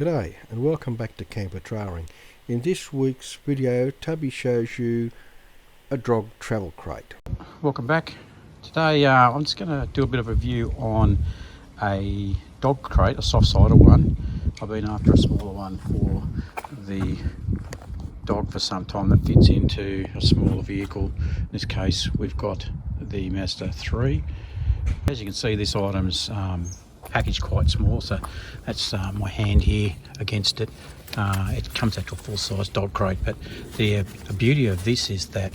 G'day and welcome back to Camper Trailing. In this week's video, Tubby shows you a dog travel crate. Welcome back. Today I'm just going to do a bit of a review on a dog crate, a soft-sided one. I've been after a smaller one for the dog for some time that fits into a smaller vehicle. In this case we've got the Mazda 3. As you can see, this item's packaged quite small, so that's my hand here against it. It comes out to a full-size dog crate, but the beauty of this is that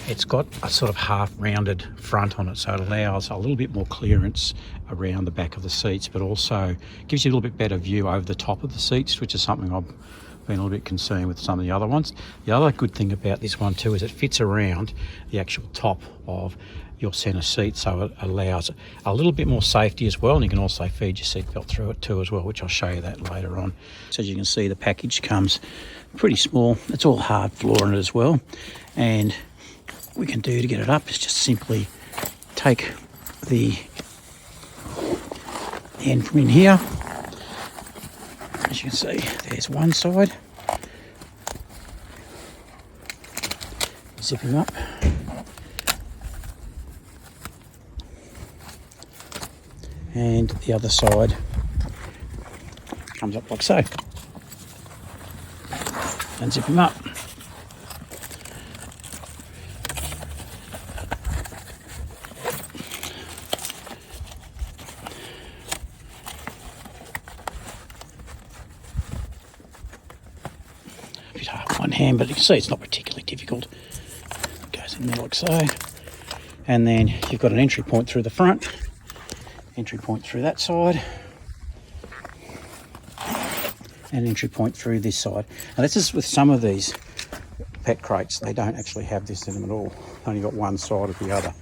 it's got a sort of half rounded front on it, so it allows a little bit more clearance around the back of the seats, but also gives you a little bit better view over the top of the seats, which is something I've been a little bit concerned with some of the other ones. The other good thing about this one too is it fits around the actual top of your center seat, so it allows a little bit more safety as well, and you can also feed your seatbelt through it too as well, which I'll show you that later on. So as you can see, the package comes pretty small. It's all hard floor in it as well, and what we can do to get it up is just simply take the end from in here. As you can see, there's one side. Zip him up. And the other side comes up like so. And zip him up. A bit hard with one hand, but you can see it's not particularly difficult. It goes in there like so. And then you've got an entry point through the front. Entry point through that side, and entry point through this side. Now this is with some of these pet crates, they don't actually have this in them at all. Only got one side or the other.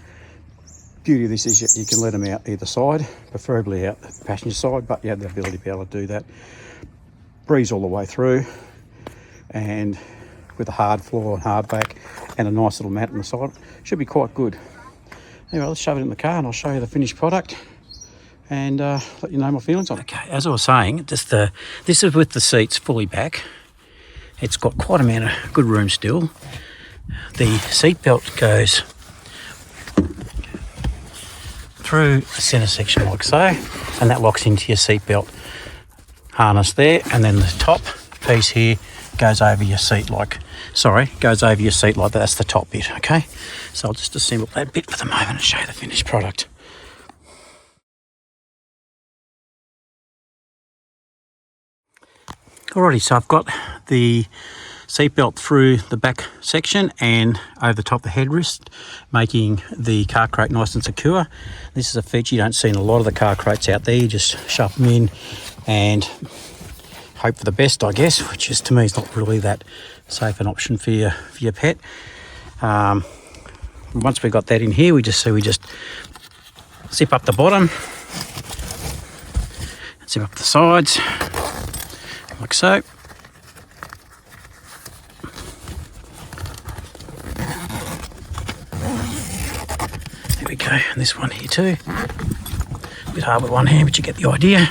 Beauty of this is you can let them out either side, preferably out the passenger side, but you have the ability to be able to do that. Breeze all the way through, and with a hard floor and hard back and a nice little mat on the side, should be quite good. Anyway, let's shove it in the car and I'll show you the finished product and let you know my feelings on it. Okay, as I was saying, this is with the seats fully back. It's got quite a amount of good room still. The seat belt goes through the centre section like so, and that locks into your seat belt harness there, and then the top piece here goes over your seat like that. That's the top bit. Okay, so I'll just assemble that bit for the moment and show you the finished product. Alrighty, so I've got the seatbelt through the back section and over the top of the headrest, making the car crate nice and secure. This is a feature you don't see in a lot of the car crates out there. You just shove them in and hope for the best, I guess, which is, to me, is not really that safe an option for your pet. Once we've got that in here, we just zip up the bottom, zip up the sides, like so. There we go, and this one here too. A bit hard with one hand, but you get the idea.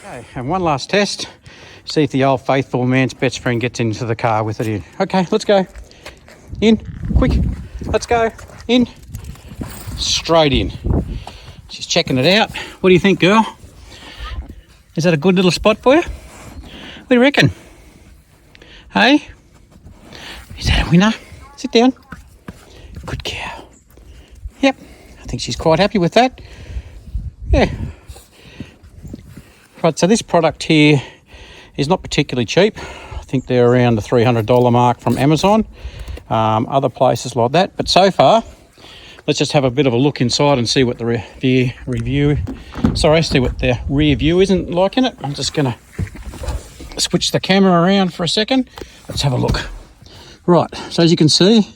Okay, and one last test. See if the old faithful man's best friend gets into the car with it in. Okay, let's go. In, quick. Let's go. In. Straight in. She's checking it out. What do you think, girl? Is that a good little spot for you? What do you reckon? Hey? Is that a winner? Sit down. Good cow. Yep, I think she's quite happy with that. Yeah. Right, so this product here is not particularly cheap. I think they're around the $300 mark from Amazon, other places like that. But so far, let's just have a bit of a look inside and see what the see what the rear view isn't like in it. I'm just going to switch the camera around for a second. Let's have a look. Right, so as you can see,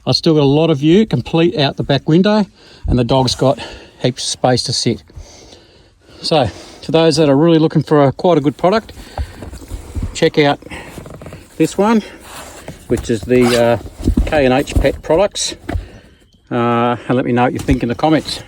I've still got a lot of view complete out the back window, and the dog's got heaps of space to sit. So to those that are really looking for quite a good product, check out this one, which is the K&H Pet Products, and let me know what you think in the comments.